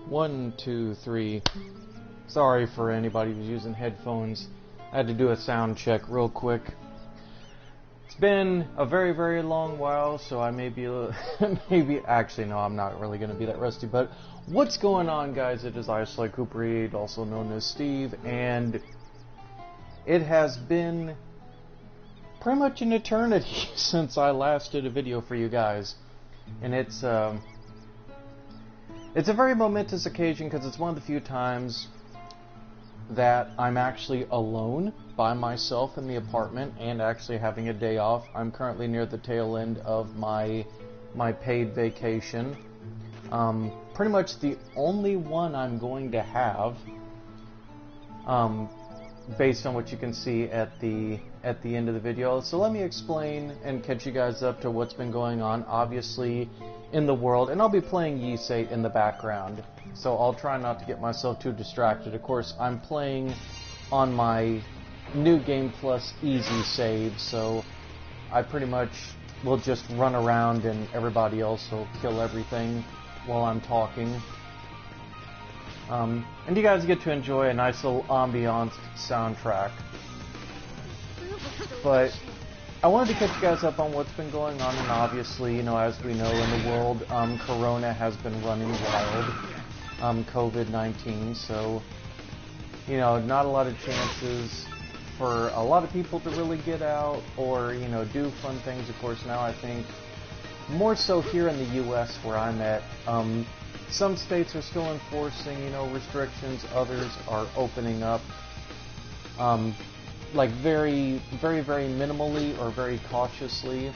1, 2, 3. Sorry for anybody who's using headphones. I had to do a sound check real quick. It's been a very, very long while, so I may be actually, no, I'm not really going to be that rusty, but what's going on, guys? It is Isolite Cooper 8, also known as Steve, and it has been pretty much an eternity since I last did a video for you guys. And it's a very momentous occasion because it's one of the few times that I'm actually alone by myself in the apartment and actually having a day off. I'm currently near the tail end of my paid vacation. Pretty much the only one I'm going to have, based on what you can see at the end of the video. So let me explain and catch you guys up to what's been going on, obviously, in the world. And I'll be playing Ys8 in the background, so I'll try not to get myself too distracted. Of course, I'm playing on my New Game Plus easy save, so I pretty much will just run around and everybody else will kill everything while I'm talking. And you guys get to enjoy a nice little ambiance soundtrack. But I wanted to catch you guys up on what's been going on, and obviously, you know, as we know in the world, Corona has been running wild, COVID-19, so, you know, not a lot of chances for a lot of people to really get out or, you know, do fun things. Of course, now I think more so here in the U.S. where I'm at, some states are still enforcing, you know, restrictions. Others are opening up, like very, very, very minimally or very cautiously.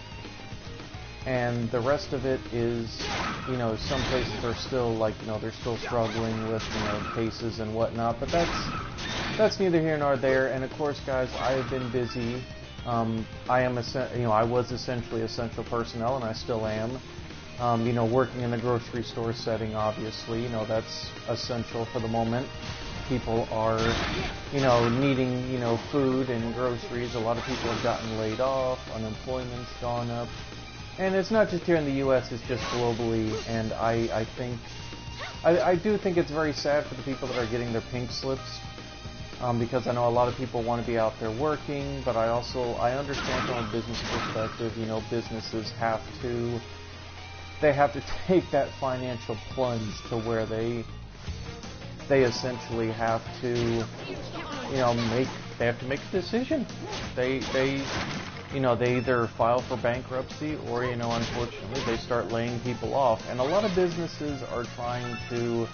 And the rest of it is, you know, some places are still, like, you know, they're still struggling with, you know, cases and whatnot. But that's neither here nor there. And of course, guys, I have been busy. I was essentially essential personnel, and I still am. You know, working in a grocery store setting, obviously, you know, that's essential for the moment. People are, you know, needing, you know, food and groceries. A lot of people have gotten laid off, unemployment's gone up. And it's not just here in the U.S., it's just globally, and I do think it's very sad for the people that are getting their pink slips, because I know a lot of people want to be out there working, but I understand from a business perspective, you know, businesses have to take that financial plunge to where they essentially have to, you know, they have to make a decision. They either file for bankruptcy or, you know, unfortunately they start laying people off. And a lot of businesses are trying to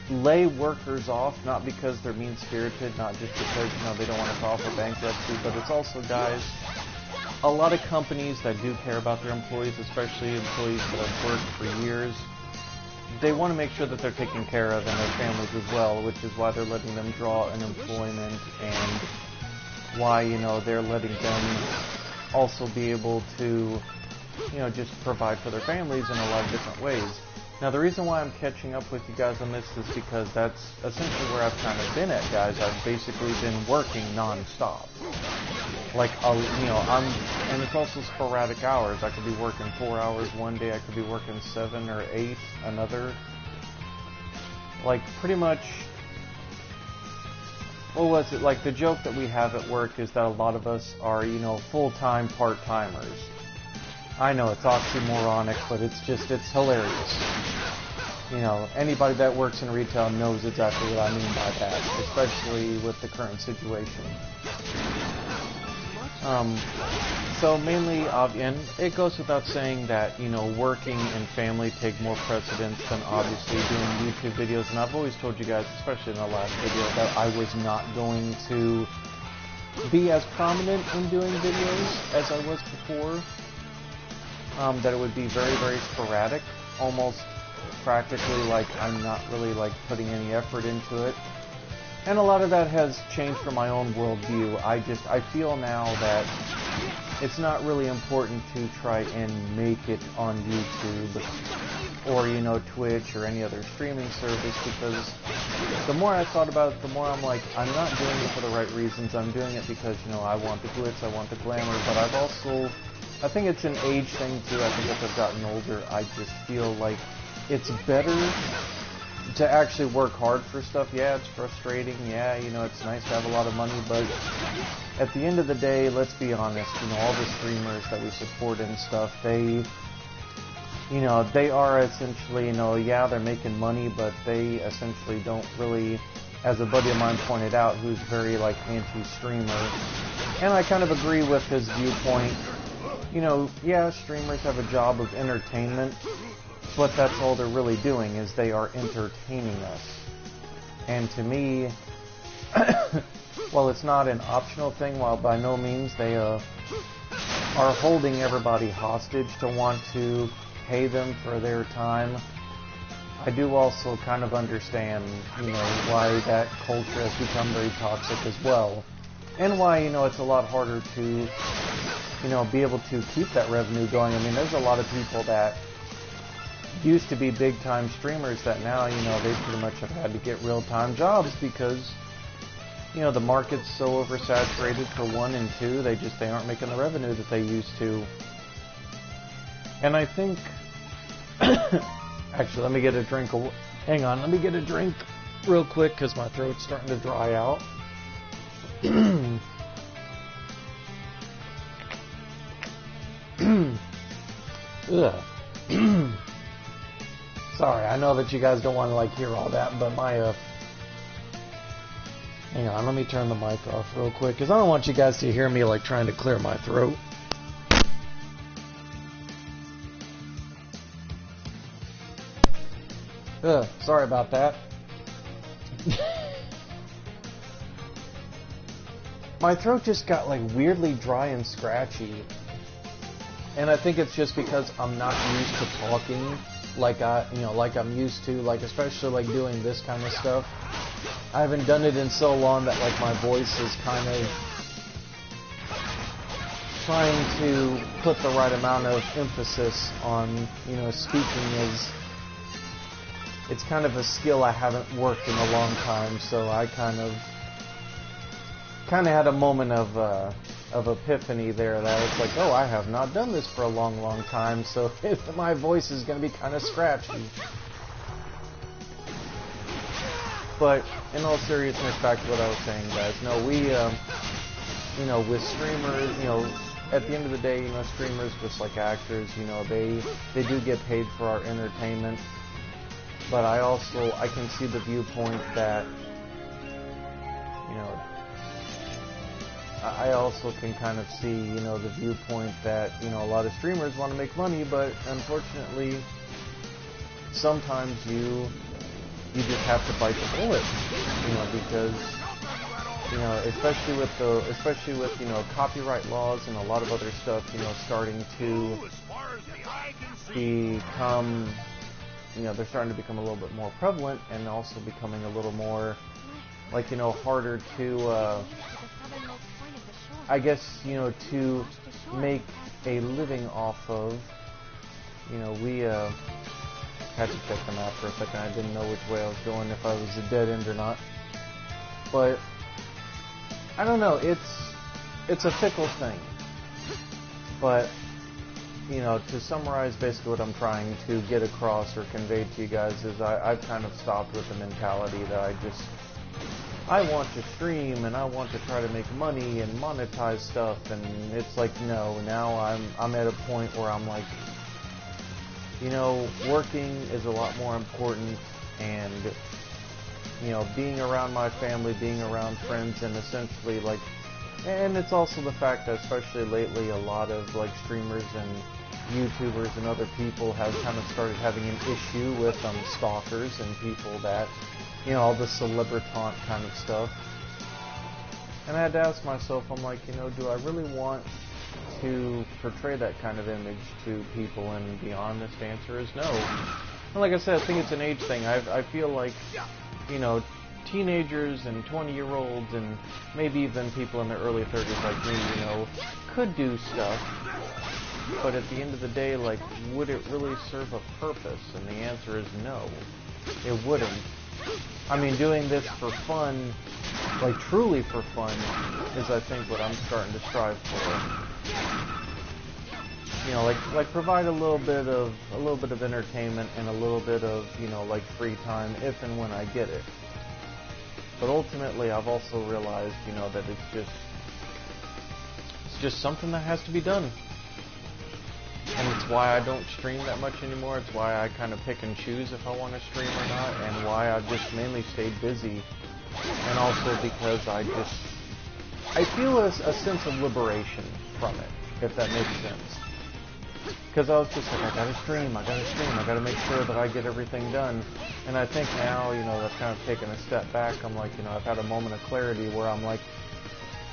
lay workers off, not because they're mean-spirited, not just because, you know, they don't want to file for bankruptcy, but it's also, guys, a lot of companies that do care about their employees, especially employees that have worked for years, they want to make sure that they're taken care of and their families as well, which is why they're letting them draw unemployment and why, you know, they're letting them also be able to, you know, just provide for their families in a lot of different ways. Now, the reason why I'm catching up with you guys on this is because that's essentially where I've kind of been at, guys. I've basically been working non-stop. Like, you know, and it's also sporadic hours. I could be working 4 hours one day, I could be working 7 or 8 another. Like, pretty much, what was it? Like, the joke that we have at work is that a lot of us are, you know, full-time part-timers. I know, it's oxymoronic, but it's hilarious. You know, anybody that works in retail knows exactly what I mean by that, especially with the current situation. So mainly, and it goes without saying that, you know, working and family take more precedence than obviously doing YouTube videos. And I've always told you guys, especially in the last video, that I was not going to be as prominent in doing videos as I was before. That it would be very, very sporadic, almost practically like I'm not really like putting any effort into it. And a lot of that has changed from my own worldview. I feel now that it's not really important to try and make it on YouTube or, you know, Twitch or any other streaming service, because the more I thought about it, the more I'm like, I'm not doing it for the right reasons. I'm doing it because, you know, I want the glitz, I want the glamour, but I think it's an age thing too. I think as I've gotten older, I just feel like it's better to actually work hard for stuff, yeah, it's frustrating. Yeah, you know, it's nice to have a lot of money, but at the end of the day, let's be honest, you know, all the streamers that we support and stuff, they, you know, they are essentially, you know, yeah, they're making money, but they essentially don't really, as a buddy of mine pointed out, who's very, like, anti-streamer, and I kind of agree with his viewpoint. You know, yeah, streamers have a job of entertainment, but that's all they're really doing, is they are entertaining us. And to me, well, it's not an optional thing, while by no means they are holding everybody hostage to want to pay them for their time. I do also kind of understand, you know, why that culture has become very toxic as well. And why, you know, it's a lot harder to, you know, be able to keep that revenue going. I mean, there's a lot of people that used to be big-time streamers that now, you know, they pretty much have had to get real-time jobs because, you know, the market's so oversaturated for one, and two, they aren't making the revenue that they used to. And I think, actually, let me get a drink. Hang on, let me get a drink real quick because my throat's starting to dry out. Ugh. Sorry, I know that you guys don't want to, like, hear all that, but my, hang on, let me turn the mic off real quick, because I don't want you guys to hear me, like, trying to clear my throat. Sorry about that. My throat just got, like, weirdly dry and scratchy. And I think it's just because I'm not used to talking like I'm used to, like, especially, like, doing this kind of stuff. I haven't done it in so long that, like, my voice is kind of trying to put the right amount of emphasis on, you know, speaking is, it's kind of a skill I haven't worked in a long time, so I kind of had a moment of epiphany there, that it's like, oh, I have not done this for a long, long time, so my voice is going to be kind of scratchy. But in all seriousness, back to what I was saying, guys. No, we, you know, with streamers, you know, at the end of the day, you know, streamers, just like actors, you know, they do get paid for our entertainment. But I can see the viewpoint that, you know, I also can kind of see, you know, the viewpoint that, you know, a lot of streamers want to make money, but unfortunately, sometimes you just have to bite the bullet, you know, because, you know, especially with, you know, copyright laws and a lot of other stuff, you know, starting to become, you know, they're starting to become a little bit more prevalent, and also becoming a little more, like, you know, harder to, I guess, you know, to make a living off of. You know, we had to check the map for a second. I didn't know which way I was going, if I was a dead end or not. But I don't know. It's a fickle thing. But, you know, to summarize basically what I'm trying to get across or convey to you guys is I've kind of stopped with the mentality that I want to stream and I want to try to make money and monetize stuff, and it's like, no, now I'm at a point where I'm like, you know, working is a lot more important, and, you know, being around my family, being around friends, and essentially, like, and it's also the fact that especially lately a lot of, like, streamers and YouTubers and other people have kind of started having an issue with stalkers and people that, you know, all the celebritant kind of stuff. And I had to ask myself, I'm like, you know, do I really want to portray that kind of image to people? And the honest answer is no. And like I said, I think it's an age thing. I feel like, you know, teenagers and 20-year-olds and maybe even people in their early 30s like me, you know, could do stuff. But at the end of the day, like, would it really serve a purpose? And the answer is no. It wouldn't. I mean, doing this for fun, like truly for fun, is I think what I'm starting to strive for. you know, like provide a little bit of entertainment and a little bit of, you know, like free time if and when I get it. But ultimately, I've also realized, you know, that it's just something that has to be done. And it's why I don't stream that much anymore. It's why I kind of pick and choose if I want to stream or not, and why I've just mainly stayed busy. And also because I feel a sense of liberation from it, if that makes sense. Because I was just like, I gotta stream, I gotta make sure that I get everything done. And I think now, you know, I've kind of taken a step back. I'm like, you know, I've had a moment of clarity where I'm like,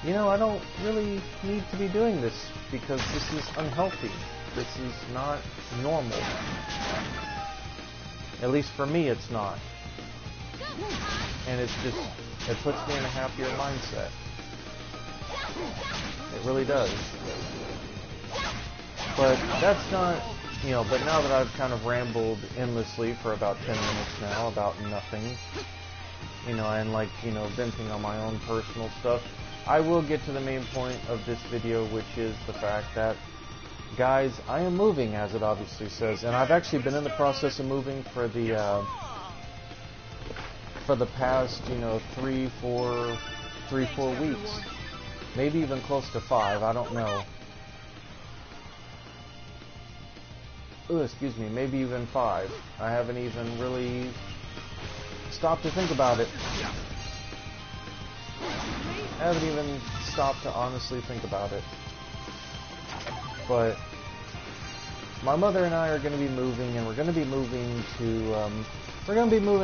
you know, I don't really need to be doing this because this is unhealthy. This is not normal. At least for me, it's not. And it's just, it puts me in a happier mindset. It really does. But that's not, you know, but now that I've kind of rambled endlessly for about 10 minutes now about nothing, you know, and like, you know, venting on my own personal stuff, I will get to the main point of this video, which is the fact that, guys, I am moving, as it obviously says, and I've actually been in the process of moving for the past, you know, 3-4 weeks, maybe even close to 5. I don't know. Excuse me, maybe even 5. I haven't even really stopped to think about it. I haven't even stopped to honestly think about it. But my mother and I are going to be moving, and we're going to be moving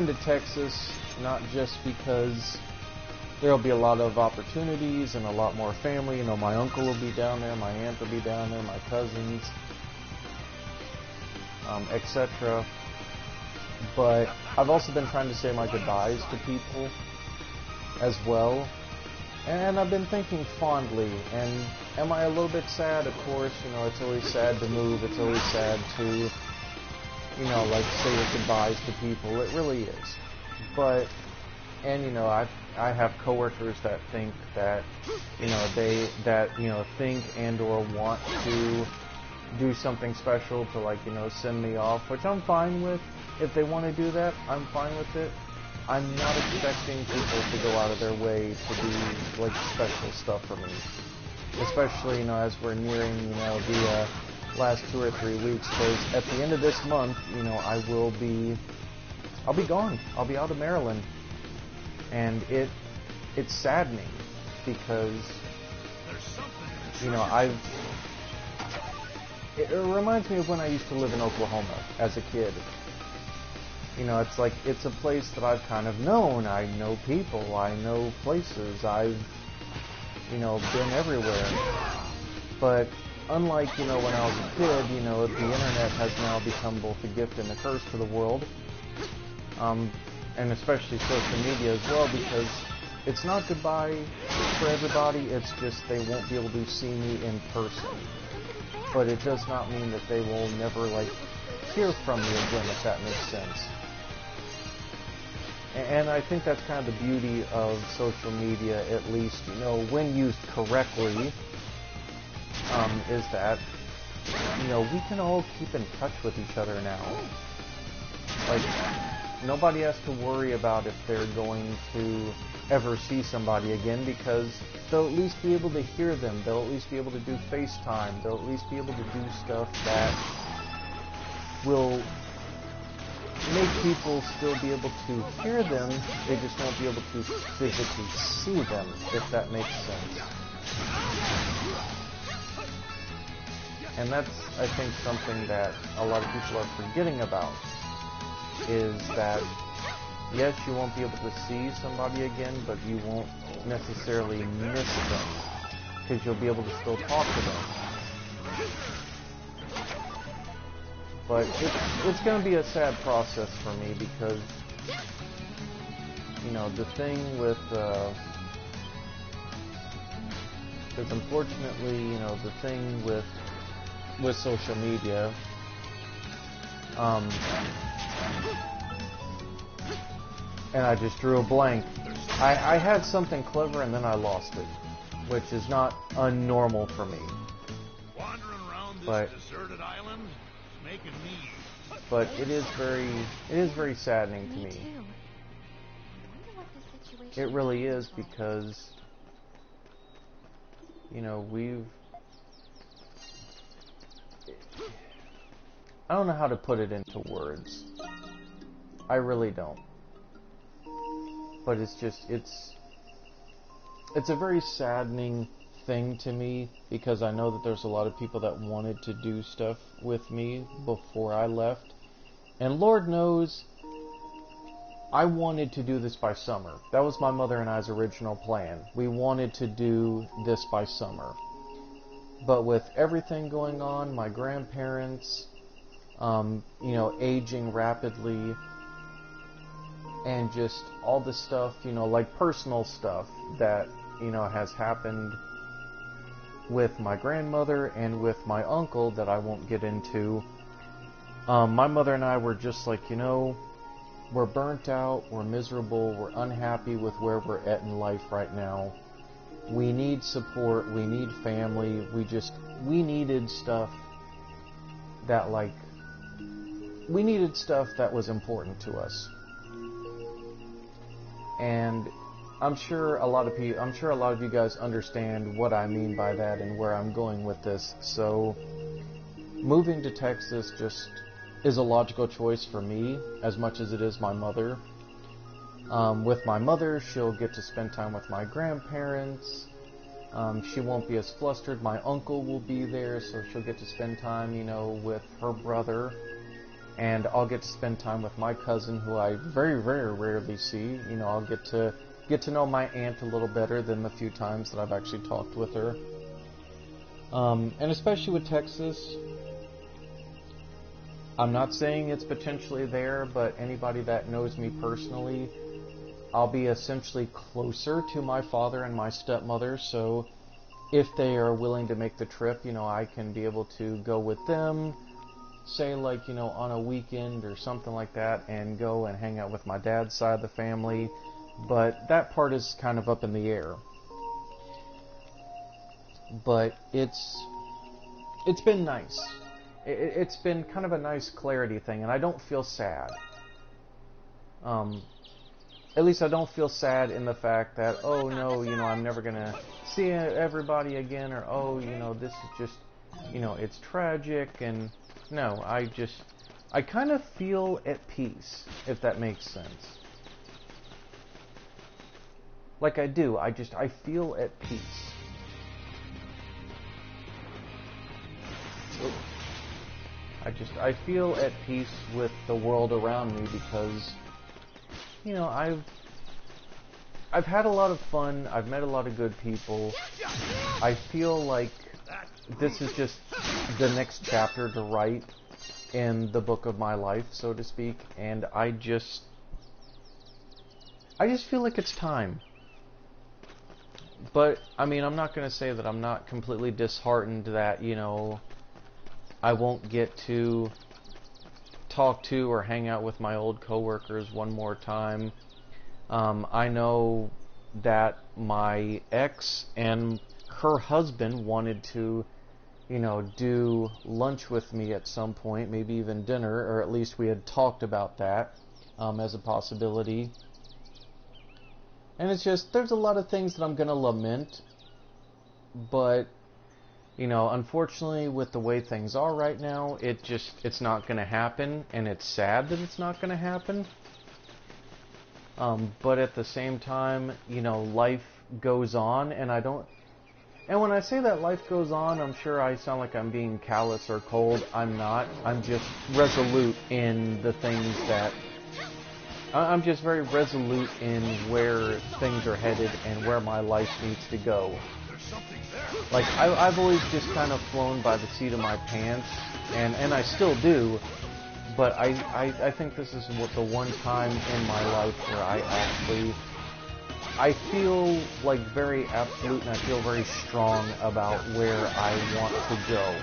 to Texas, not just because there'll be a lot of opportunities and a lot more family. You know, my uncle will be down there, my aunt will be down there, my cousins, etc. But I've also been trying to say my goodbyes to people as well. And I've been thinking fondly, and am I a little bit sad? Of course, you know, it's always sad to move, it's always sad to, you know, like, say your goodbyes to people. It really is. But, and, you know, I have coworkers that think that, you know, think and or want to do something special to, like, you know, send me off, which I'm fine with. If they want to do that, I'm fine with it. I'm not expecting people to go out of their way to do, like, special stuff for me. Especially, you know, as we're nearing, you know, the last 2 or 3 weeks, because at the end of this month, you know, I'll be gone. I'll be out of Maryland. And it's saddening because, you know, it reminds me of when I used to live in Oklahoma as a kid. You know, it's like, it's a place that I've kind of known. I know people, I know places, I've, you know, been everywhere. But unlike, you know, when I was a kid, you know, the internet has now become both a gift and a curse to the world. And especially social media as well, because it's not goodbye for everybody, it's just they won't be able to see me in person. But it does not mean that they will never, like, hear from me again, if that makes sense. And I think that's kind of the beauty of social media, at least, you know, when used correctly, is that, you know, we can all keep in touch with each other now. Like, nobody has to worry about if they're going to ever see somebody again, because they'll at least be able to hear them, they'll at least be able to do FaceTime, they'll at least be able to do stuff that will make people still be able to hear them, they just won't be able to physically see them, if that makes sense. And that's, I think, something that a lot of people are forgetting about, is that, yes, you won't be able to see somebody again, but you won't necessarily miss them, because you'll be able to still talk to them. But it's going to be a sad process for me, because, you know, the thing with, because unfortunately, you know, the thing with social media, and I just drew a blank. I had something clever and then I lost it, which is not unnormal for me. But deserted island is making me. But it is very saddening to me. Too. I wonder what the situation It really is was. because, you know, I don't know how to put it into words. I really don't. But it's just, it's a very saddening thing to me because I know that there's a lot of people that wanted to do stuff with me before I left. And Lord knows, I wanted to do this by summer. That was my mother and I's original plan. We wanted to do this by summer. But with everything going on, my grandparents, you know, aging rapidly, and just all the stuff, you know, like personal stuff that, you know, has happened with my grandmother and with my uncle that I won't get into. My mother and I were just like, you know, we're burnt out, we're miserable, we're unhappy with where we're at in life right now. We need support, we need family, we needed stuff that, like, we needed stuff that was important to us. And I'm sure a lot of you guys understand what I mean by that and where I'm going with this. So, moving to Texas just is a logical choice for me as much as it is my mother. With my mother, she'll get to spend time with my grandparents. She won't be as flustered. My uncle will be there, so she'll get to spend time, you know, with her brother. And I'll get to spend time with my cousin, who I very, very rarely see. You know, I'll get to know my aunt a little better than the few times that I've actually talked with her. And especially with Texas, I'm not saying it's potentially there, but anybody that knows me personally, I'll be essentially closer to my father and my stepmother, so if they are willing to make the trip, you know, I can be able to go with them, say, like, you know, on a weekend or something like that, and go and hang out with my dad's side of the family, but that part is kind of up in the air. But it's been nice. It's been kind of a nice clarity thing, and I don't feel sad. At least I don't feel sad in the fact that, oh no, you know, I'm never gonna see everybody again, or oh, you know, this is just, you know, it's tragic, and no, I kind of feel at peace, if that makes sense. Like I do, I feel at peace. I feel at peace with the world around me because, you know, I've had a lot of fun, I've met a lot of good people. I feel like this is just the next chapter to write in the book of my life, so to speak, and I just feel like it's time. But, I mean, I'm not going to say that I'm not completely disheartened that, you know, I won't get to talk to or hang out with my old coworkers one more time. I know that my ex and her husband wanted to, you know, do lunch with me at some point, maybe even dinner, or at least we had talked about that as a possibility. And it's just, there's a lot of things that I'm going to lament, but, you know, unfortunately with the way things are right now, it's not going to happen, and it's sad that it's not going to happen. But at the same time, you know, life goes on, and and when I say that life goes on, I'm sure I sound like I'm being callous or cold. I'm not. I'm just resolute in the things that... I'm just very resolute in where things are headed and where my life needs to go. Like, I've always just kind of flown by the seat of my pants, and I still do, but I think this is the one time in my life where I feel like very absolute, and I feel very strong about where I want to go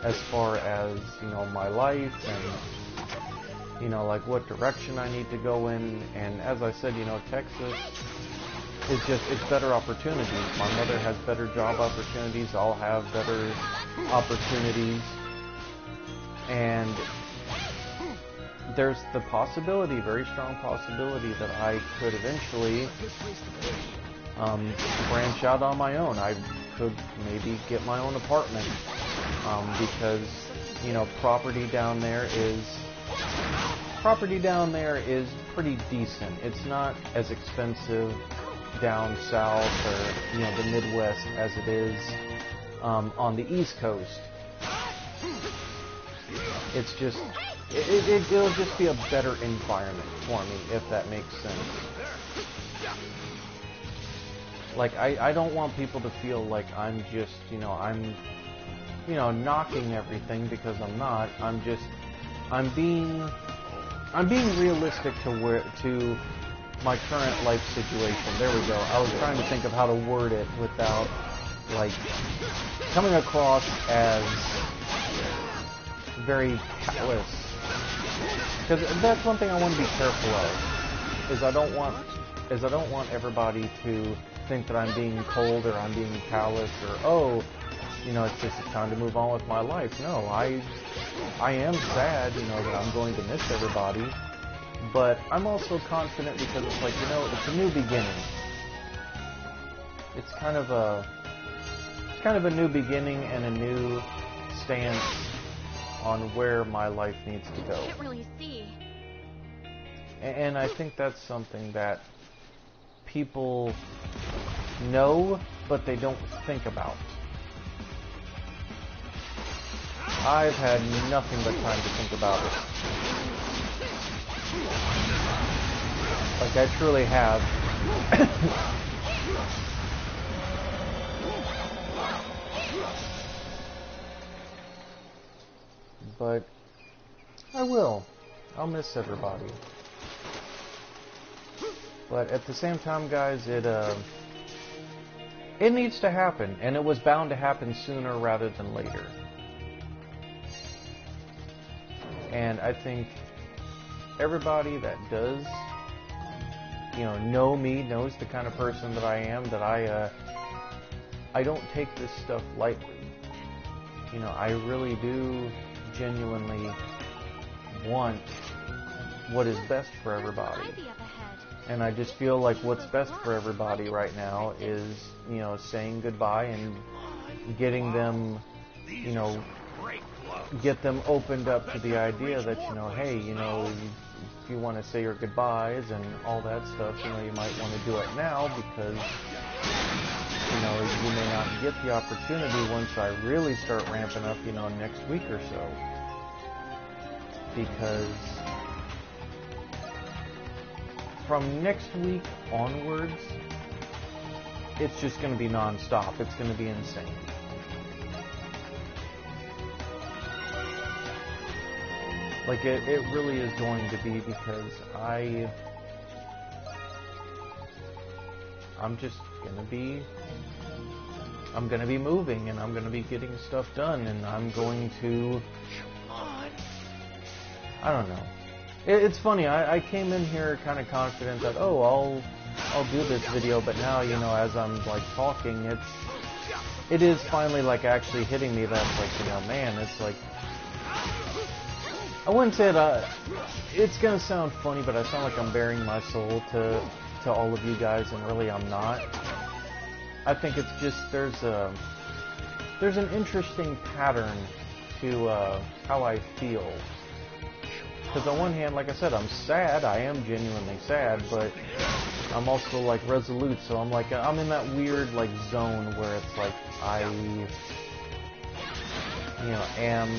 as far as, you know, my life and, you know, like what direction I need to go in. And as I said, you know, Texas, is just, it's better opportunities. My mother has better job opportunities. I'll have better opportunities. And there's the possibility, very strong possibility, that I could eventually branch out on my own. I could maybe get my own apartment, because, you know, property down there is pretty decent. It's not as expensive down south or, you know, the Midwest as it is on the East Coast. It's just, it'll just be a better environment for me, if that makes sense. Like, I don't want people to feel like I'm just, you know, I'm knocking everything, because I'm not. I'm being realistic to my current life situation. There we go. I was trying to think of how to word it without, like, coming across as very callous. Because that's one thing I want to be careful of, is I don't want everybody to think that I'm being cold or I'm being callous or, oh, you know, it's just time to move on with my life. No, I am sad, you know, that I'm going to miss everybody, but I'm also confident, because it's like, you know, it's a new beginning. It's kind of a new beginning and a new stance on where my life needs to go. I can't really see. And I think that's something that people know, but they don't think about. I've had nothing but time to think about it. Like, I truly have. But I will. I'll miss everybody. But at the same time, guys, it needs to happen, and it was bound to happen sooner rather than later. And I think everybody that does, you know me, knows the kind of person that I am, that I don't take this stuff lightly. You know, I really do genuinely want what is best for everybody. I'd be up ahead. And I just feel like what's best for everybody right now is, you know, saying goodbye and getting them, you know, get them opened up to the idea that, you know, hey, you know, if you want to say your goodbyes and all that stuff, you know, you might want to do it now, because, you know, you may not get the opportunity once I really start ramping up, you know, next week or so. Because from next week onwards, it's just going to be non-stop. It's going to be insane. Like, it really is going to be, because I'm just going to be moving, and I'm going to be getting stuff done, and I'm going to, I don't know. It's funny, I came in here kind of confident that, oh, I'll do this video, but now, you know, as I'm, like, talking, it is finally, like, actually hitting me that, like, you know, man, it's like, I wouldn't say it, it's gonna sound funny, but I sound like I'm bearing my soul to all of you guys, and really I'm not. I think it's just, there's an interesting pattern to how I feel. Because on one hand, like I said, I'm sad, I am genuinely sad, but I'm also, like, resolute, so I'm like, I'm in that weird, like, zone where it's like, I, you know, am,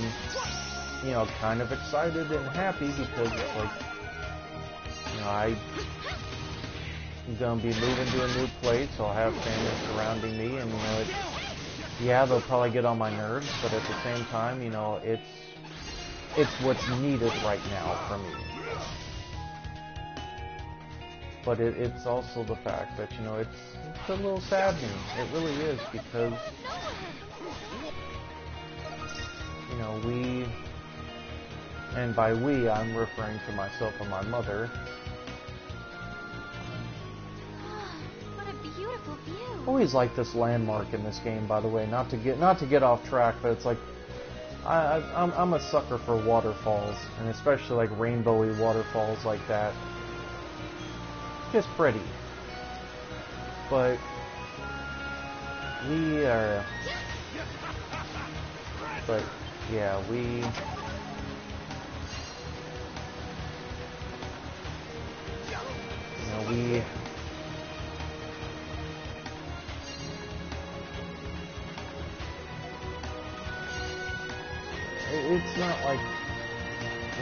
you know, kind of excited and happy, because it's like, you know, I'm gonna be moving to a new place, so I'll have family surrounding me, and, you know, yeah, they'll probably get on my nerves, but at the same time, you know, it's what's needed right now for me. But it's also the fact that, you know, it's a little saddening. It really is, because, you know, we, and by we, I'm referring to myself and my mother. What a always liked this landmark in this game, by the way. Not to get off track, but it's like I'm a sucker for waterfalls, and especially like rainbowy waterfalls like that. Just pretty. But we are. But yeah, we. We it's not like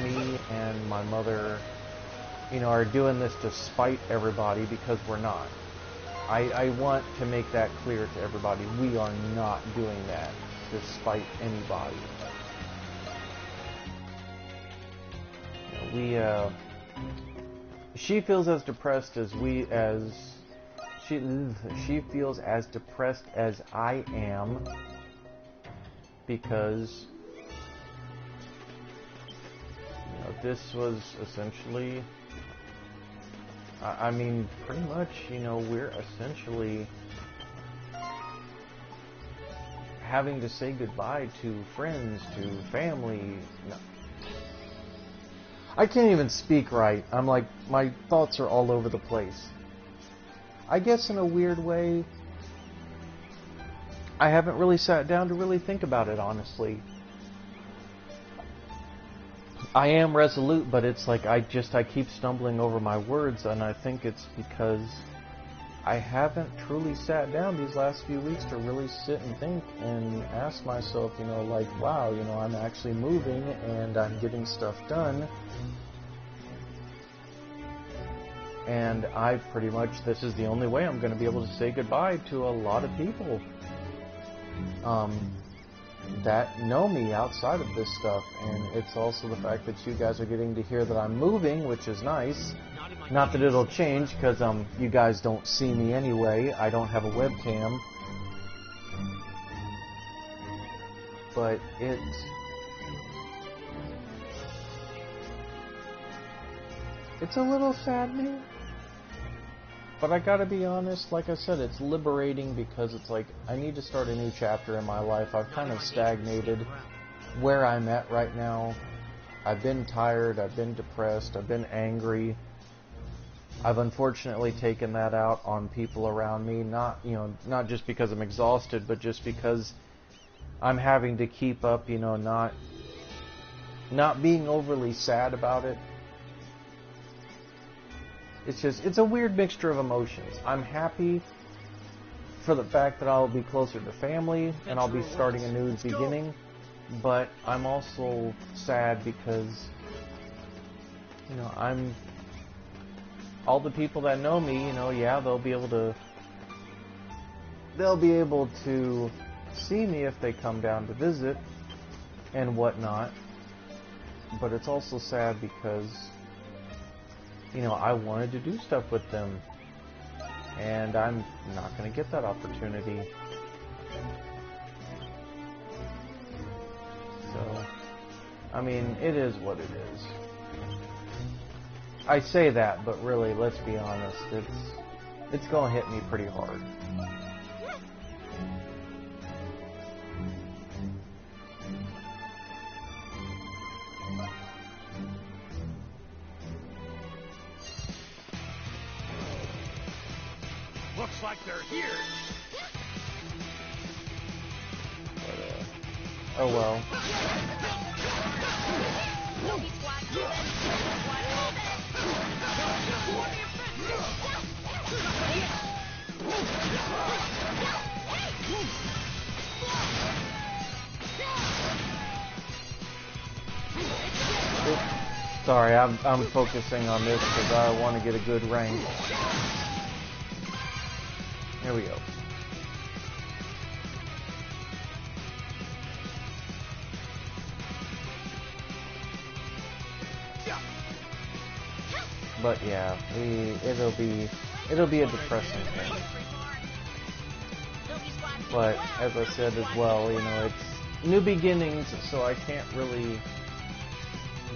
me and my mother, are doing this to spite everybody, because we're not. I want to make that clear to everybody. We are not doing that to spite anybody. She feels as depressed as she feels as depressed as I am, because this was essentially, I mean, pretty much, we're essentially having to say goodbye to friends, to family. I can't even speak right. I'm like, my thoughts are all over the place. I guess in a weird way, I haven't really sat down to really think about it, honestly. I am resolute, but it's like I keep stumbling over my words, and I think it's because I haven't truly sat down these last few weeks to really sit and think and ask myself, like, wow, I'm actually moving and I'm getting stuff done. And I pretty much, this is the only way I'm going to be able to say goodbye to a lot of people that know me outside of this stuff. And it's also the fact that you guys are getting to hear that I'm moving, which is nice. Not that it'll change, because you guys don't see me anyway. I don't have a webcam. But it's a little saddening. But I gotta be honest, like I said, it's liberating, because it's like, I need to start a new chapter in my life. I've kind of stagnated where I'm at right now. I've been tired, I've been depressed, I've been angry. I've unfortunately taken that out on people around me, not just because I'm exhausted, but just because I'm having to keep up, not being overly sad about it. It's a weird mixture of emotions. I'm happy for the fact that I'll be closer to family and I'll be starting a new beginning, but I'm also sad because, all the people that know me, yeah, they'll be able to see me if they come down to visit and whatnot, but it's also sad because I wanted to do stuff with them, and I'm not going to get that opportunity. So, I mean, it is what it is. I say that, but really, let's be honest, it's going to hit me pretty hard. Looks like they're here. But, oh well. Sorry, I'm focusing on this because I want to get a good rank. Here we go. But yeah, it'll be a depressing thing. But as I said as well, it's new beginnings, so I can't really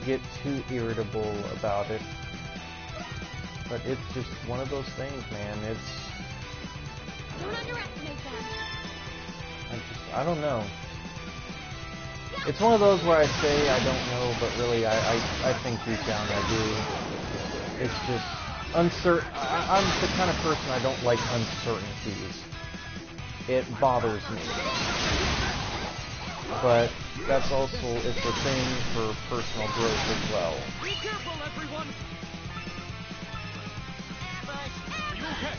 get too irritable about it. But it's just one of those things, man. Don't underestimate them. I don't know. It's one of those where I say I don't know, but really I think deep down I do. It's just uncertain. I'm the kind of person I don't like uncertainties. It bothers me. But that's also, it's a thing for personal growth as well. Be careful, everyone! Are you okay?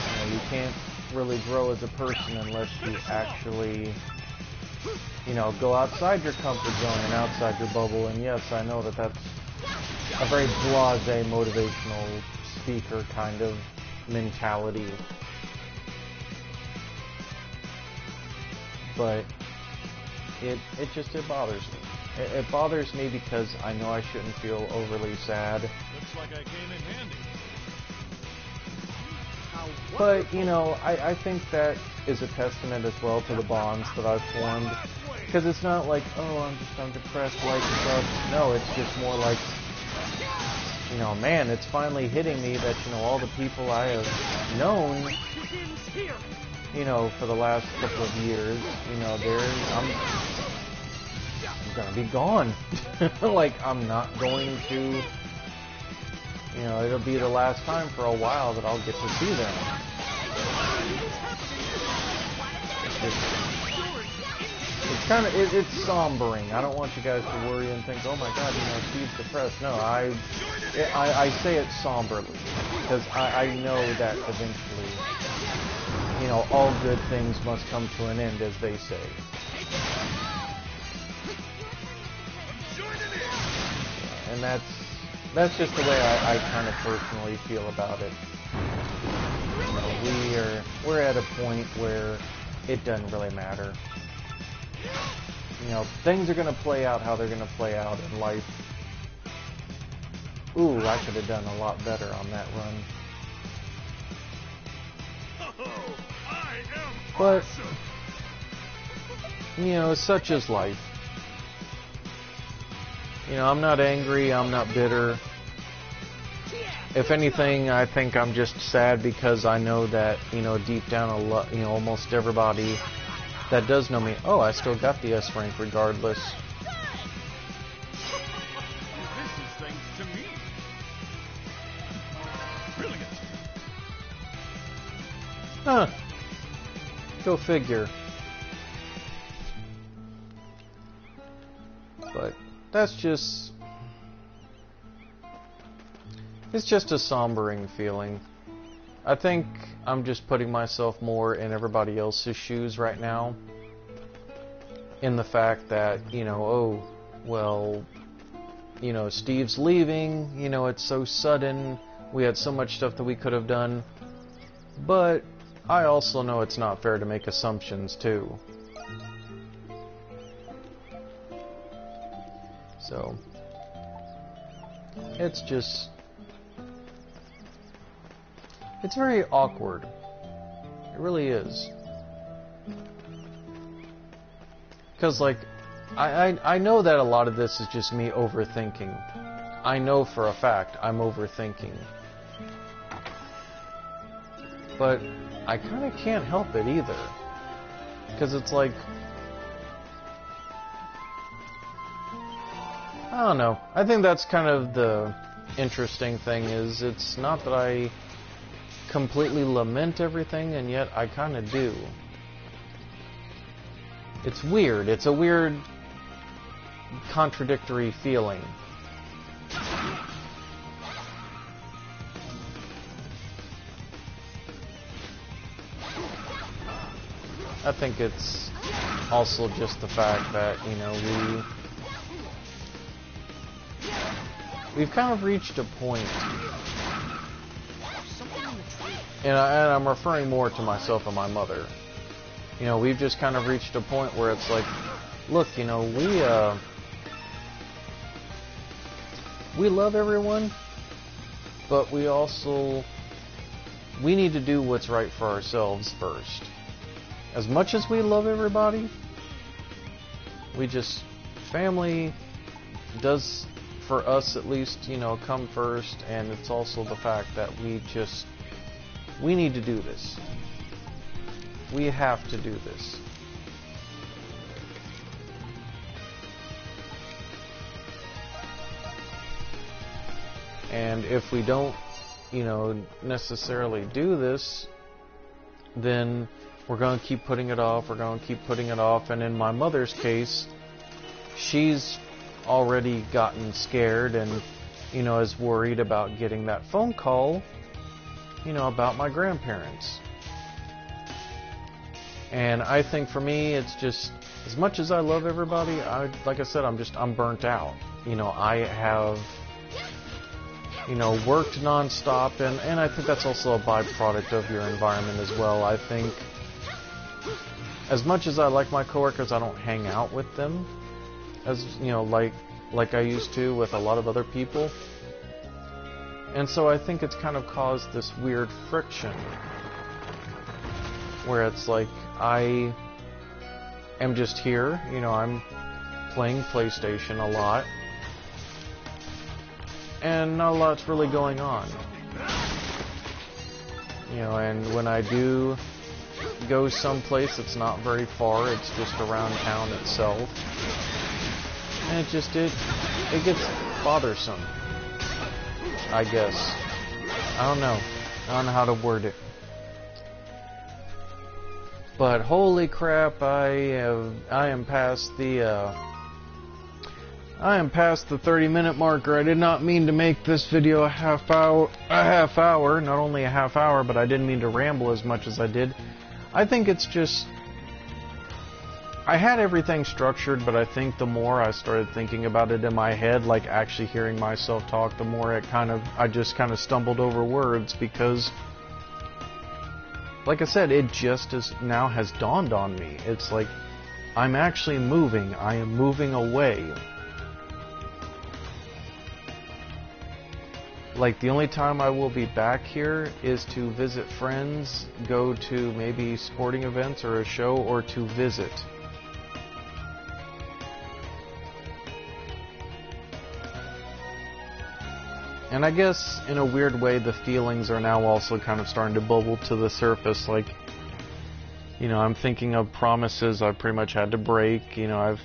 You know, you can't really grow as a person unless you actually, you know, go outside your comfort zone and outside your bubble. And yes, I know that that's a very blasé, motivational speaker kind of mentality. But it bothers me. It bothers me because I know I shouldn't feel overly sad. Looks like I came in handy. But, you know, I think that is a testament as well to the bonds that I've formed. Because it's not like, oh, I'm depressed, like stuff. No, it's just more like, you know, man, it's finally hitting me that, you know, all the people I have known, you know, for the last couple of years, you know, I'm gonna be gone. Like, I'm not going to, you know, it'll be the last time for a while that I'll get to see them. It's kind of, it's sombering. I don't want you guys to worry and think, oh my god, you know, Steve's depressed. No, I say it somberly, because I know that eventually, you know, all good things must come to an end, as they say. And that's just the way I kind of personally feel about it. You know, we're at a point where it doesn't really matter. You know, things are going to play out how they're going to play out in life. Ooh, I could have done a lot better on that run. But, you know, such is life. You know, I'm not angry, I'm not bitter. If anything, I think I'm just sad because I know that, you know, deep down, you know, almost everybody that does know me, oh, I still got the S rank regardless. This is thanks to me. Brilliant. Huh. Go figure. But that's just... it's just a sombering feeling. I think I'm just putting myself more in everybody else's shoes right now. In the fact that, you know, oh, well, you know, Steve's leaving, you know, it's so sudden, we had so much stuff that we could have done. But I also know it's not fair to make assumptions, too. So, it's just... it's very awkward. It really is. Because, like, I know that a lot of this is just me overthinking. I know for a fact I'm overthinking. But I kind of can't help it either. Because it's like... I don't know. I think that's kind of the interesting thing, is it's not that I completely lament everything, and yet I kind of do. It's weird. It's a weird, contradictory feeling. I think it's also just the fact that, you know, we've kind of reached a point, and I'm referring more to myself and my mother. You know, we've just kind of reached a point where it's like, look, you know, we love everyone, but we need to do what's right for ourselves first. As much as we love everybody, family does, for us at least, you know, come first, and it's also the fact that we just we need to do this. We have to do this. And if we don't, necessarily do this, then we're going to keep putting it off, and in my mother's case, she's already gotten scared and, is worried about getting that phone call, about my grandparents. And I think for me, it's just, as much as I love everybody, like I said, I'm burnt out. I have, worked nonstop, and I think that's also a byproduct of your environment as well. I think, as much as I like my coworkers, I don't hang out with them as, like I used to with a lot of other people. And so I think it's kind of caused this weird friction where it's like I am just here, I'm playing PlayStation a lot, and not a lot's really going on. And when I do go someplace that's not very far, it's just around town itself, and it gets bothersome, I guess. I don't know how to word it. But holy crap, I am past the 30-minute marker. I did not mean to make this video a half hour. Not only a half hour, but I didn't mean to ramble as much as I did. I think it's just, I had everything structured, but I think the more I started thinking about it in my head, like actually hearing myself talk, the more I just kind of stumbled over words, because, like I said, it just now has dawned on me. It's like, I'm actually moving. I am moving away. Like, the only time I will be back here is to visit friends, go to maybe sporting events or a show, or to visit. And I guess, in a weird way, the feelings are now also kind of starting to bubble to the surface. Like, I'm thinking of promises I pretty much had to break. I've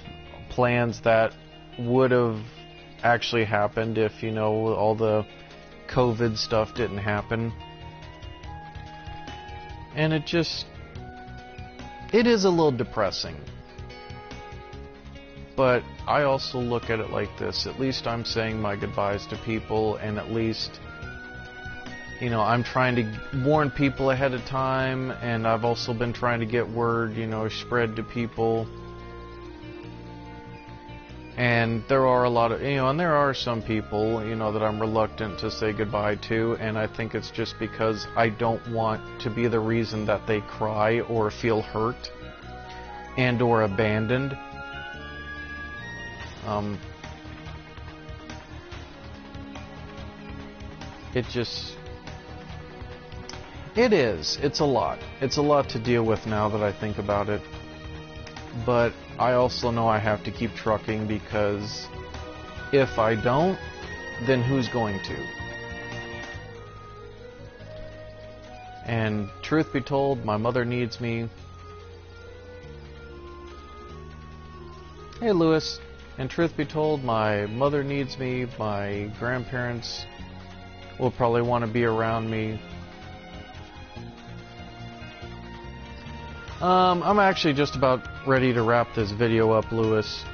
plans that would have actually happened if, all the COVID stuff didn't happen. And it is a little depressing. But I also look at it like this. At least I'm saying my goodbyes to people, and at least, I'm trying to warn people ahead of time, and I've also been trying to get word, spread to people. And there are a lot of, and there are some people, that I'm reluctant to say goodbye to, and I think it's just because I don't want to be the reason that they cry or feel hurt and or abandoned. It's a lot. It's a lot to deal with now that I think about it. But I also know I have to keep trucking, because if I don't, then who's going to? And truth be told, my mother needs me. Hey, Lewis. And truth be told, my mother needs me. My grandparents will probably want to be around me. I'm actually just about ready to wrap this video up, Lewis.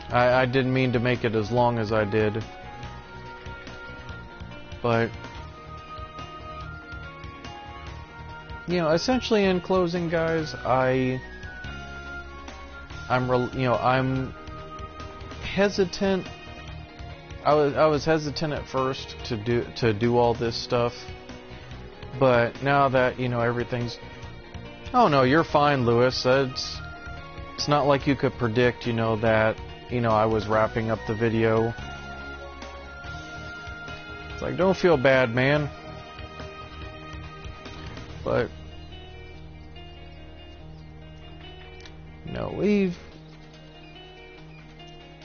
I didn't mean to make it as long as I did. But, essentially in closing, guys, I'm hesitant. I was hesitant at first to do all this stuff, but now that everything's. Oh no, you're fine, Lewis. It's not like you could predict, that I was wrapping up the video. It's like, don't feel bad, man. But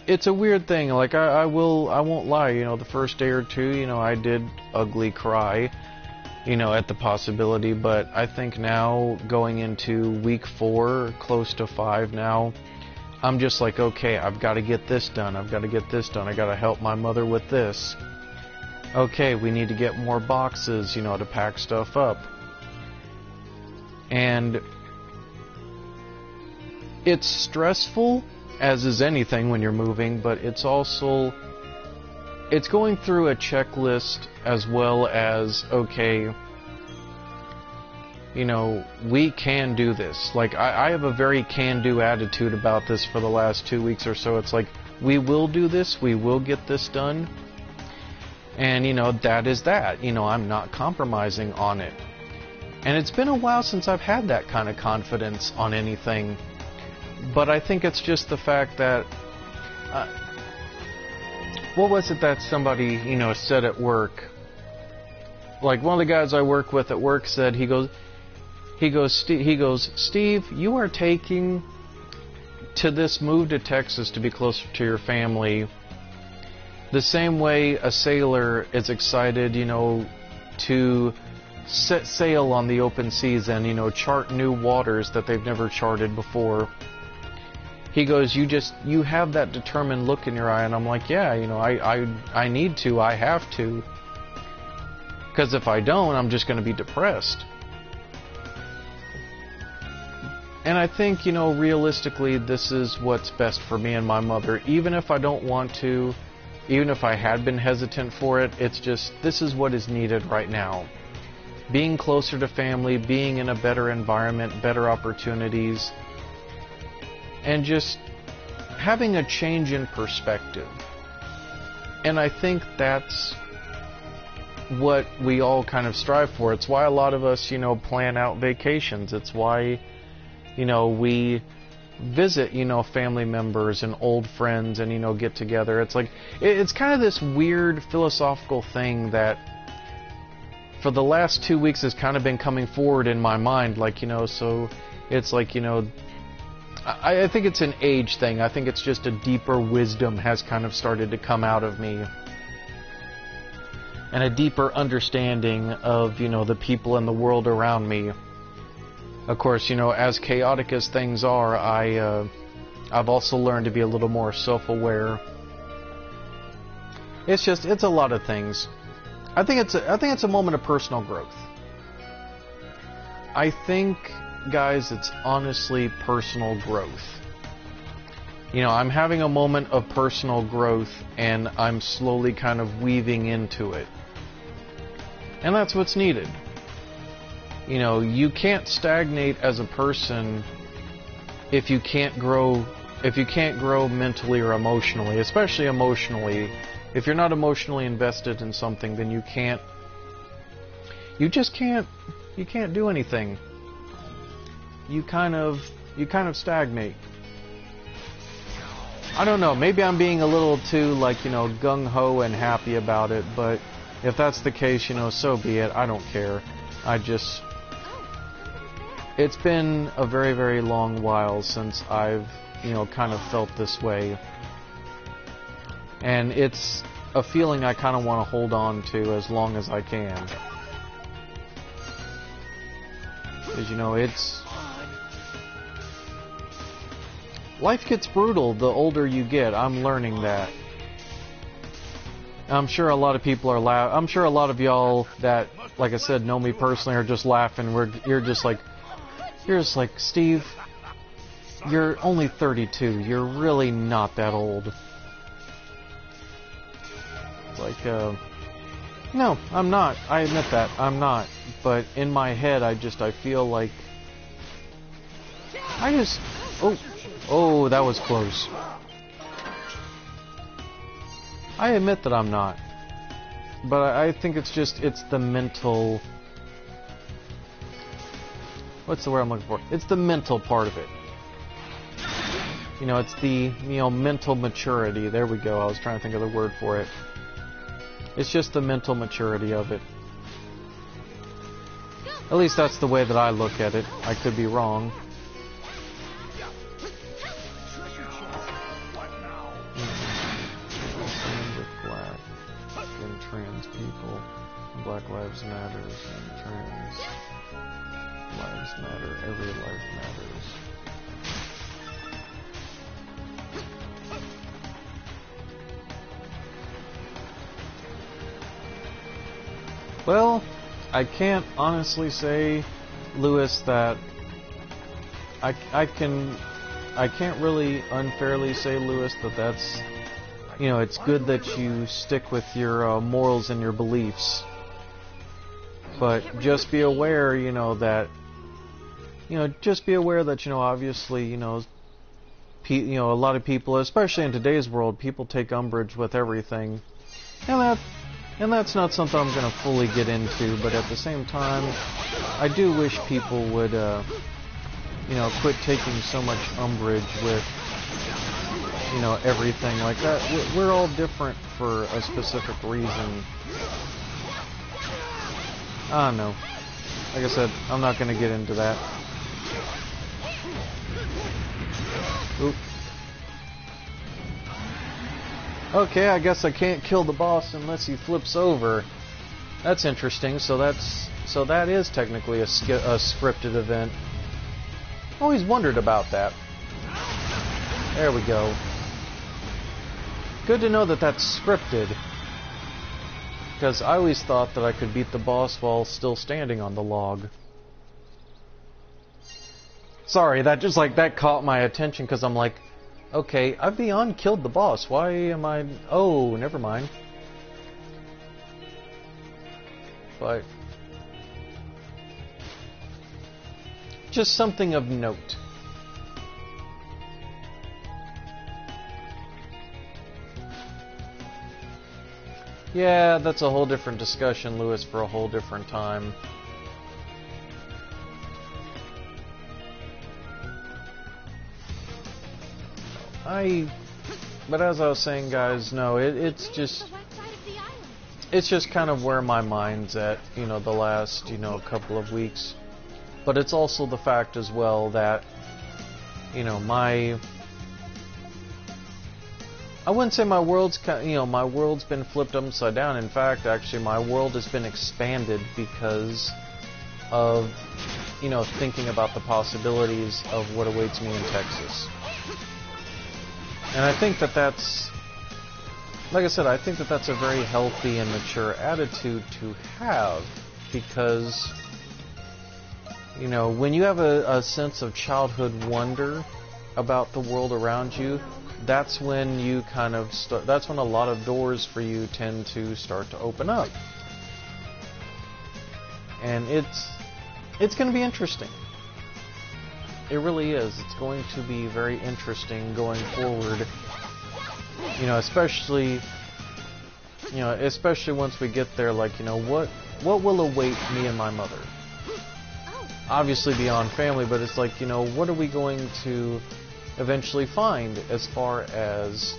it's a weird thing. Like, I won't lie, the first day or two, I did ugly cry. you know, at the possibility, but I think now going into week 4, close to 5 now, I'm just like, okay, I've got to get this done. I've got to get this done. I got to help my mother with this. Okay, we need to get more boxes, you know, to pack stuff up. And it's stressful, as is anything when you're moving, but it's also, it's going through a checklist as well as, okay, you know, we can do this. Like, I have a very can-do attitude about this for the last 2 weeks or so. It's like, we will do this, we will get this done. And, you know, that is that. You know, I'm not compromising on it. And it's been a while since I've had that kind of confidence on anything. But I think it's just the fact that... what was it that somebody, you know, said at work? Like, one of the guys I work with at work said, he goes, Steve, you are taking to this move to Texas to be closer to your family the same way a sailor is excited, you know, to set sail on the open seas and, you know, chart new waters that they've never charted before. He goes, you have that determined look in your eye. And I'm like, yeah, you know, I need to, I have to. Because if I don't, I'm just going to be depressed. And I think, you know, realistically, this is what's best for me and my mother. Even if I don't want to, even if I had been hesitant for it, it's just, this is what is needed right now. Being closer to family, being in a better environment, better opportunities, and just having a change in perspective. And I think that's what we all kind of strive for. It's why a lot of us, you know, plan out vacations. It's why, you know, we visit, you know, family members and old friends and, you know, get together. It's like, it's kind of this weird philosophical thing that for the last 2 weeks has kind of been coming forward in my mind. Like, you know, so it's like, you know, I think it's an age thing. I think it's just a deeper wisdom has kind of started to come out of me. And a deeper understanding of, you know, the people in the world around me. Of course, you know, as chaotic as things are, I've also learned to be a little more self-aware. It's a lot of things. I think it's a moment of personal growth. I think, guys, it's honestly personal growth. You know, I'm having a moment of personal growth, and I'm slowly kind of weaving into it. And that's what's needed. You know, you can't stagnate as a person if you can't grow mentally or emotionally, especially emotionally. If you're not emotionally invested in something, then you can't do anything. You kind of stagnate. I don't know, maybe I'm being a little too, like, you know, gung-ho and happy about it, but if that's the case, you know, so be it. I don't care. It's been a very, very long while since I've, you know, kind of felt this way. And it's a feeling I kind of want to hold on to as long as I can. Because, you know, life gets brutal the older you get. I'm learning that. I'm sure a lot of people are I'm sure a lot of y'all that, like I said, know me personally are just laughing. You're just like, Steve, you're only 32. You're really not that old. It's like, no, I'm not. I admit that. I'm not. But in my head, I feel like... Oh, that was close. I admit that I'm not. But I think it's the mental... What's the word I'm looking for? It's the mental part of it. You know, it's the, you know, mental maturity. There we go. I was trying to think of the word for it. It's just the mental maturity of it. At least that's the way that I look at it. I could be wrong. With black and trans people. Black Lives Matters and trans lives matter. Every life matters. Well, I can't honestly say, Lewis, that I can't really unfairly say, Lewis, that that's, you know, it's good that you stick with your morals and your beliefs. But just be aware, you know, that, you know, just be aware that, you know, obviously, you know, a lot of people, especially in today's world, people take umbrage with everything, and that's not something I'm going to fully get into. But at the same time, I do wish people would, you know, quit taking so much umbrage with, you know, everything like that. We're all different for a specific reason. I don't know. Like I said, I'm not going to get into that. Oop. Okay, I guess I can't kill the boss unless he flips over. That's interesting. So that is technically a scripted event. Always wondered about that. There we go. Good to know that that's scripted. Because I always thought that I could beat the boss while still standing on the log. Sorry, that caught my attention because I'm like, okay, I've beyond killed the boss. Why am I... Oh, never mind. But... just something of note. Yeah, that's a whole different discussion, Lewis, for a whole different time. But as I was saying, guys, no, it's just kind of where my mind's at, you know, the last, you know, couple of weeks. But it's also the fact as well that, you know, I wouldn't say my world's been flipped upside down. In fact, actually, my world has been expanded because of, you know, thinking about the possibilities of what awaits me in Texas. And I think that that's, like I said, I think that that's a very healthy and mature attitude to have, because, you know, when you have a sense of childhood wonder about the world around you, that's when you kind of start, that's when a lot of doors for you tend to start to open up. And it's going to be interesting. It really is. It's going to be very interesting going forward. You know, especially once we get there, like, you know, what will await me and my mother? Obviously beyond family, but it's like, you know, what are we going to eventually find as far as,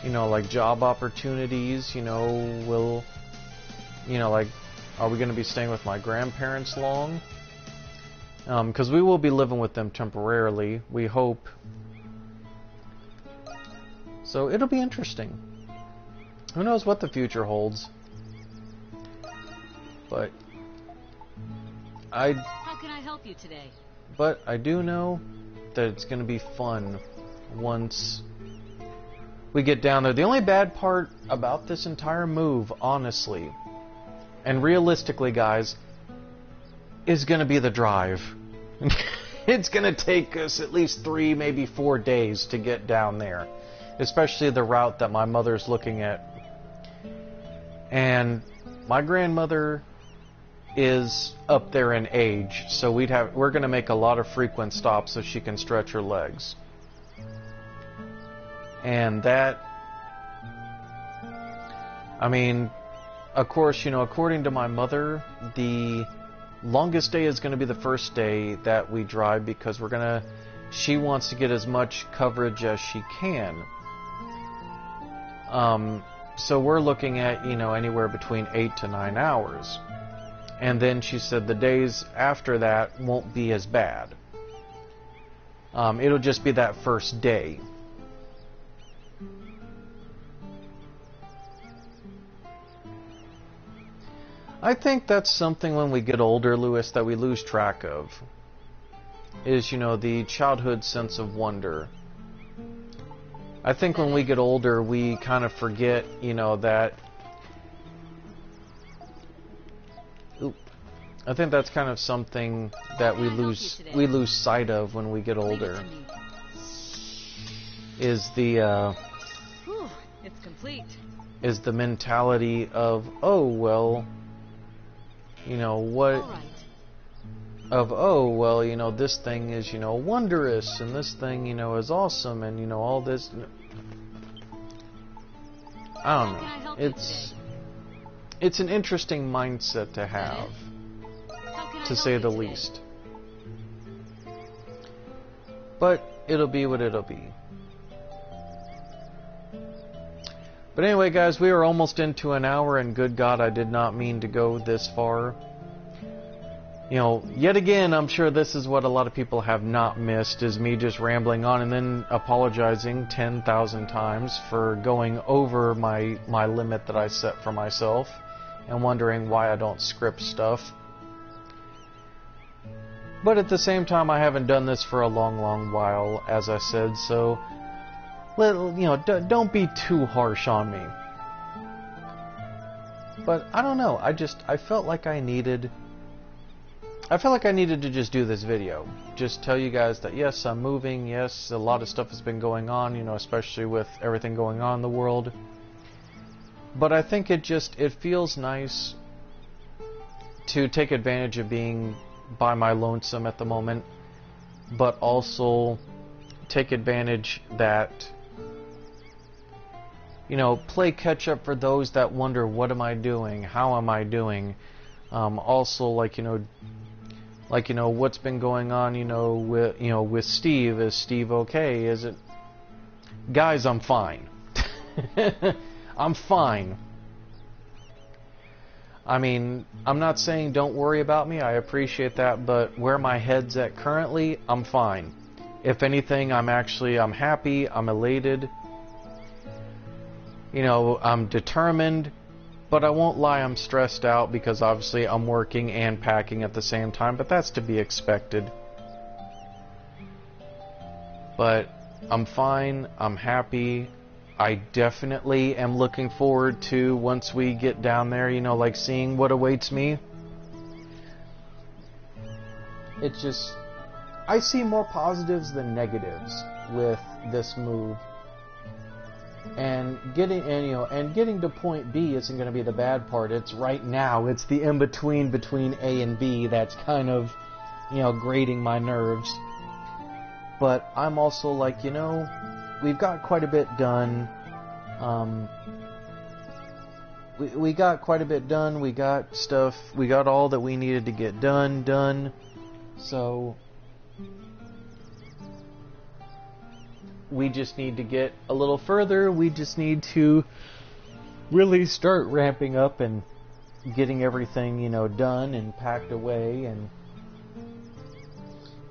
you know, like job opportunities? You know, like, are we going to be staying with my grandparents long? Because we will be living with them temporarily, we hope. So it'll be interesting. Who knows what the future holds? But How can I help you today? But I do know that it's going to be fun once we get down there. The only bad part about this entire move, honestly, and realistically, guys, is going to be the drive. It's going to take us at least 3, maybe 4 days to get down there, especially the route that my mother's looking at. And my grandmother is up there in age, so we're going to make a lot of frequent stops so she can stretch her legs. And that, I mean, of course, you know, according to my mother, the longest day is going to be the first day that we drive, because she wants to get as much coverage as she can. So we're looking at, you know, anywhere between 8 to 9 hours. And then she said the days after that won't be as bad. It'll just be that first day. I think that's something when we get older, Lewis, that we lose track of. Is, you know, the childhood sense of wonder. I think when we get older, we kind of forget, you know, that... I think that's kind of something that we lose sight of when we get older. Is the it's complete. Is the mentality of, oh well, you know what? All right. Of, oh well, you know, this thing is, you know, wondrous, and this thing, you know, is awesome, and you know, all this. I don't know. It's an interesting mindset to have, to say the least. But it'll be what it'll be. But anyway, guys, we are almost into an hour, and good God, I did not mean to go this far. You know, yet again, I'm sure this is what a lot of people have not missed, is me just rambling on and then apologizing 10,000 times for going over my limit that I set for myself, and wondering why I don't script stuff. But at the same time, I haven't done this for a long, long while, as I said, so... you know, don't be too harsh on me. But I don't know. I felt like I needed to just do this video. Just tell you guys that yes, I'm moving. Yes, a lot of stuff has been going on. You know, especially with everything going on in the world. But I think it feels nice to take advantage of being by my lonesome at the moment, but also take advantage that, you know, play catch up for those that wonder, what am I doing? How am I doing? Also, like, you know, what's been going on, with Steve. Is Steve okay? Is it? Guys, I'm fine. I'm fine. I mean, I'm not saying don't worry about me. I appreciate that, but where my head's at currently, I'm fine. If anything, I'm happy, I'm elated. You know, I'm determined, but I won't lie, I'm stressed out because obviously I'm working and packing at the same time, but that's to be expected. But I'm fine, I'm happy. I definitely am looking forward to, once we get down there, you know, like seeing what awaits me. It's just, I see more positives than negatives with this move. And getting to point B isn't going to be the bad part. It's right now. It's the in-between between A and B that's kind of, you know, grating my nerves. But I'm also like, you know, we've got quite a bit done. We got quite a bit done. We got stuff. We got all that we needed to get done. So we just need to get a little further. We just need to really start ramping up and getting everything, you know, done and packed away, and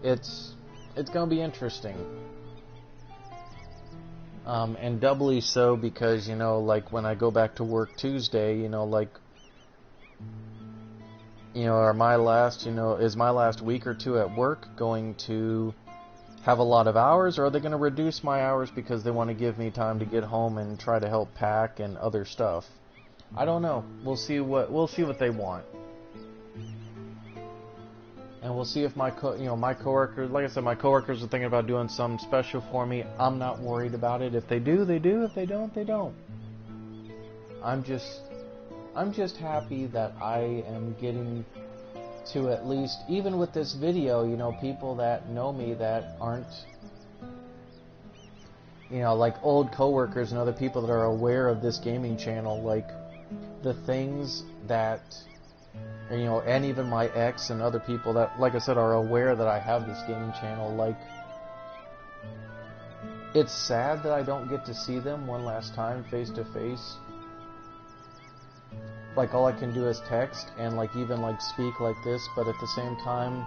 it's going to be interesting. And doubly so because, you know, like when I go back to work Tuesday, you know, like, you know, is my last week or two at work going to have a lot of hours, or are they going to reduce my hours because they want to give me time to get home and try to help pack and other stuff? I don't know. We'll see what they want. And we'll see if my coworkers, like I said, my coworkers are thinking about doing something special for me. I'm not worried about it. If they do, they do. If they don't, they don't. I'm just happy that I am getting to, at least, even with this video, you know, people that know me that aren't, you know, like old coworkers and other people that are aware of this gaming channel, like the things that, you know, and even my ex and other people that, like I said, are aware that I have this gaming channel. Like, it's sad that I don't get to see them one last time face to face. Like, all I can do is text and, like, even, like, speak like this, but at the same time,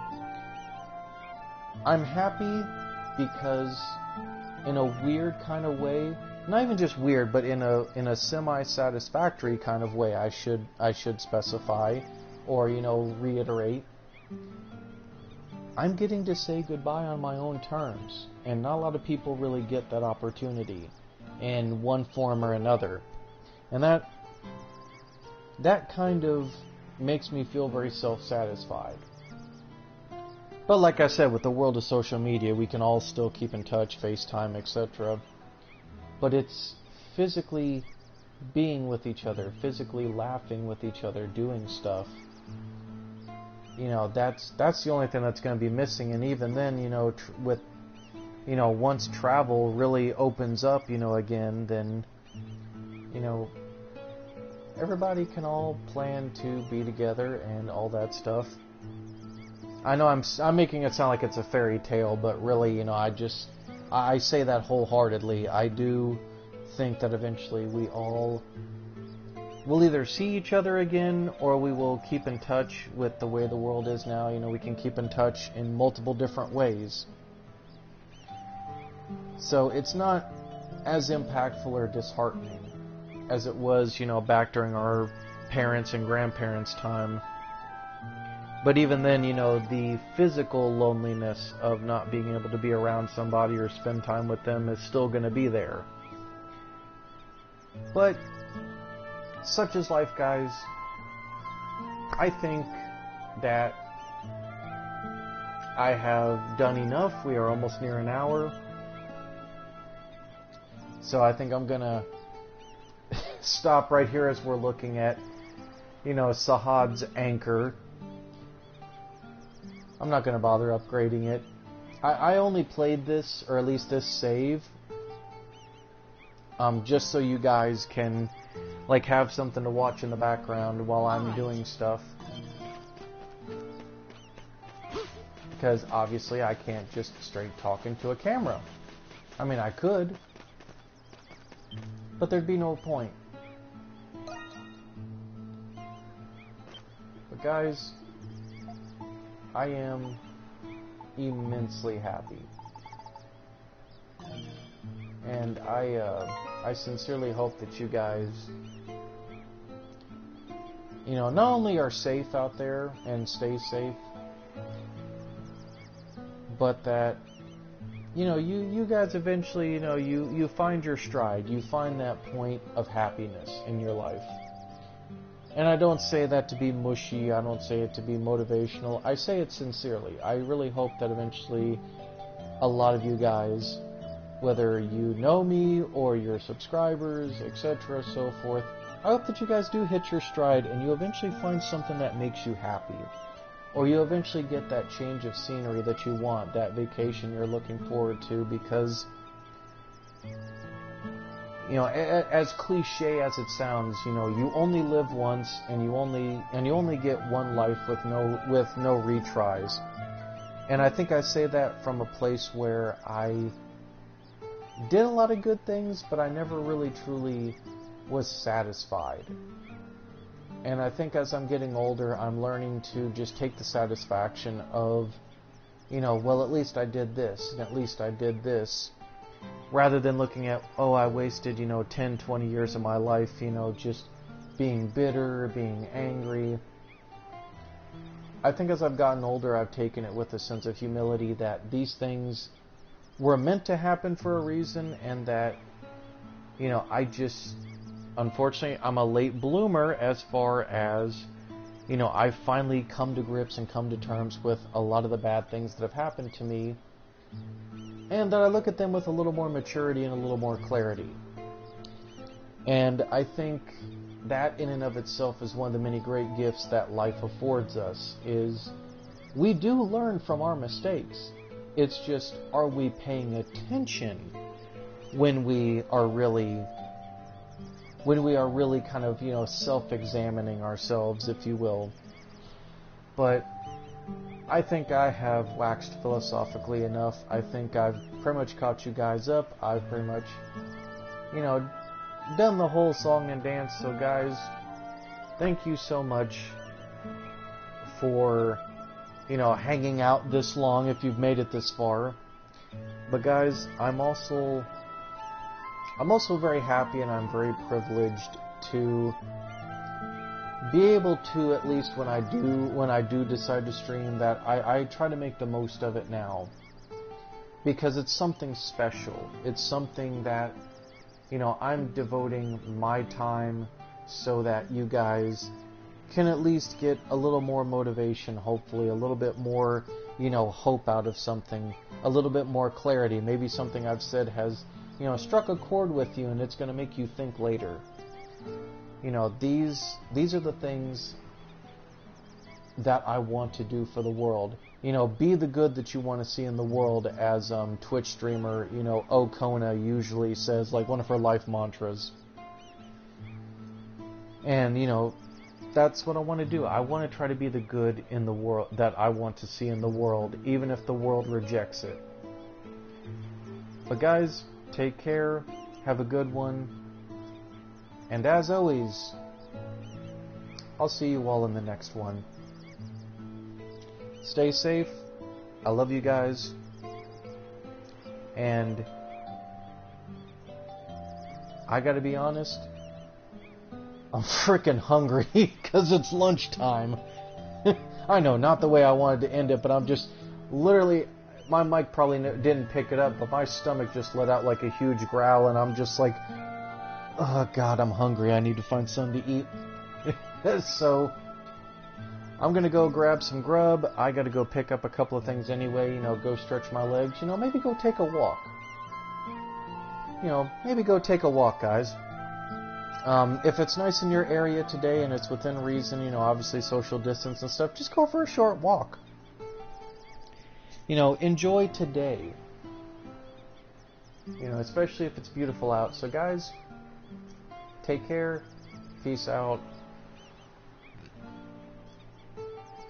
I'm happy because, in a weird kind of way, not even just weird, but in a semi-satisfactory kind of way, I should specify, or reiterate. I'm getting to say goodbye on my own terms, and not a lot of people really get that opportunity in one form or another, and that kind of makes me feel very self-satisfied. But like I said, with the world of social media, we can all still keep in touch, FaceTime, etc. But it's physically being with each other, physically laughing with each other, doing stuff. That's the only thing that's going to be missing. And even then, once travel really opens up, again, then, everybody can all plan to be together and all that stuff. I know I'm making it sound like it's a fairy tale, but really, I say that wholeheartedly. I do think that eventually we all will either see each other again, or we will keep in touch with the way the world is now. We can keep in touch in multiple different ways. So it's not as impactful or disheartening as it was, back during our parents' and grandparents' time. But even then, the physical loneliness of not being able to be around somebody or spend time with them is still going to be there. But such is life, guys. I think that I have done enough. We are almost near an hour. So I think I'm going to stop right here as we're looking at, Sahad's Anchor. I'm not going to bother upgrading it. I only played this, or at least this save, just so you guys can, have something to watch in the background while I'm doing stuff. Because obviously I can't just straight talk into a camera. I mean, I could, but there'd be no point. But guys, I am immensely happy, and I sincerely hope that you guys, not only are safe out there and stay safe, but that you guys eventually you find your stride, you find that point of happiness in your life. And I don't say that to be mushy, I don't say it to be motivational, I say it sincerely. I really hope that eventually a lot of you guys, whether you know me or your subscribers, etc., so forth, I hope that you guys do hit your stride and you eventually find something that makes you happy. Or you eventually get that change of scenery that you want, that vacation you're looking forward to, because as cliche as it sounds, you only live once, and you only get one life with no retries. And I think I say that from a place where I did a lot of good things, but I never really truly was satisfied. And I think as I'm getting older, I'm learning to just take the satisfaction of, well, at least I did this, and at least I did this, rather than looking at, oh, I wasted, 10, 20 years of my life, just being bitter, being angry. I think as I've gotten older, I've taken it with a sense of humility that these things were meant to happen for a reason, and that, unfortunately, I'm a late bloomer as far as, I've finally come to grips and come to terms with a lot of the bad things that have happened to me, and that I look at them with a little more maturity and a little more clarity. And I think that in and of itself is one of the many great gifts that life affords us, is we do learn from our mistakes. It's just, are we paying attention when we are really kind of, self-examining ourselves, if you will. But I think I have waxed philosophically enough. I think I've pretty much caught you guys up. I've pretty much, done the whole song and dance. So guys, thank you so much for, hanging out this long if you've made it this far. But guys, I'm also I'm also very happy and I'm very privileged to be able to, at least when I do decide to stream, that I try to make the most of it now. Because it's something special. It's something that, you know, I'm devoting my time so that you guys can at least get a little more motivation, hopefully, a little bit more, you know, hope out of something, a little bit more clarity. Maybe something I've said has, you know, struck a chord with you and it's going to make you think later. You know, these are the things that I want to do for the world. You know, be the good that you want to see in the world, as Twitch streamer, you know, Okona usually says, like one of her life mantras. And, you know, that's what I want to do. I want to try to be the good in the world that I want to see in the world, even if the world rejects it. But guys, take care, have a good one, and as always, I'll see you all in the next one. Stay safe. I love you guys. And I gotta be honest, I'm freaking hungry because it's lunchtime. I know, not the way I wanted to end it, but I'm just literally, my mic probably didn't pick it up, but my stomach just let out like a huge growl, and I'm just like, oh God, I'm hungry. I need to find something to eat. So I'm gonna go grab some grub. I gotta go pick up a couple of things anyway, you know, go stretch my legs, you know, maybe go take a walk. You know, maybe go take a walk, guys. If it's nice in your area today and it's within reason, you know, obviously social distance and stuff, just go for a short walk. You know, enjoy today. You know, especially if it's beautiful out. So guys, take care, peace out,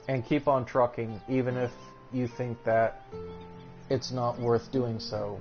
and keep on trucking, even if you think that it's not worth doing so.